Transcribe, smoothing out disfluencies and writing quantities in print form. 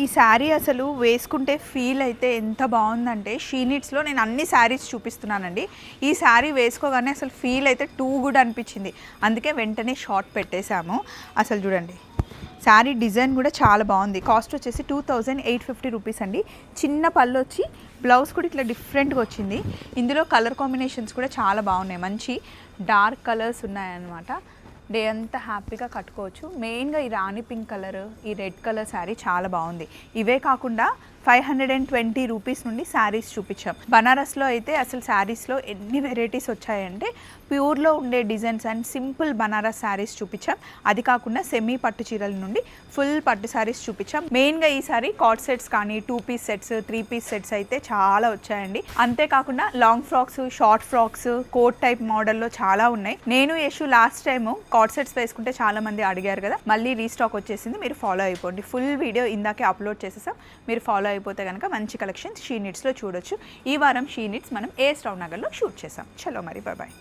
ఈ శారీ అసలు వేసుకుంటే ఫీల్ అయితే ఎంత బాగుందంటే, షీ నీడ్స్లో నేను అన్ని శారీస్ చూపిస్తున్నానండి. ఈ శారీ వేసుకోగానే అసలు ఫీల్ అయితే టూ గుడ్ అనిపించింది. అందుకే వెంటనే షార్ట్ పెట్టేశాము. అసలు చూడండి, శారీ డిజైన్ కూడా చాలా బాగుంది. కాస్ట్ వచ్చేసి 2850 రూపీస్ అండి. చిన్న పళ్ళు వచ్చి బ్లౌజ్ కూడా ఇట్లా డిఫరెంట్గా వచ్చింది. ఇందులో కలర్ కాంబినేషన్స్ కూడా చాలా బాగున్నాయి. మంచి డార్క్ కలర్స్ ఉన్నాయన్నమాట. డే అంతా హ్యాపీగా కట్టుకోవచ్చు. మెయిన్గా ఈ రాణి పింక్ కలర్, ఈ రెడ్ కలర్ శారీ చాలా బాగుంది. ఇవే కాకుండా 520 రూపీస్ నుండి శారీస్ చూపించాం. బనారస్లో అయితే అసలు శారీస్లో ఎన్ని వెరైటీస్ వచ్చాయంటే, ప్యూర్లో ఉండే designs and simple Banaras saris చూపించాం. అది కాకుండా సెమీ పట్టు చీరల నుండి ఫుల్ పట్టు శారీస్ చూపించాం. మెయిన్గా ఈసారి కార్డ్ సెట్స్ కానీ 2 పీస్ సెట్స్, 3 పీస్ సెట్స్ అయితే చాలా వచ్చాయండి. అంతేకాకుండా long frocks, short frocks, coat type మోడల్లో చాలా ఉన్నాయి. నేను Yashu last time card sets వేసుకుంటే చాలా మంది అడిగారు కదా, మళ్ళీ రీస్టాక్ వచ్చేసింది. మీరు ఫాలో అయిపోండి. ఫుల్ వీడియో ఇందాకే అప్లోడ్ చేసేసాం. మీరు ఫాలో అయిపోతే కనుక మంచి కలెక్షన్స్ షీ నీడ్స్లో చూడొచ్చు. ఈ వారం షీ నీడ్స్ మనం ఏ స్టవ్ నగర్లో షూట్ చేసాం. చలో మరి, బాయ్ బాయ్.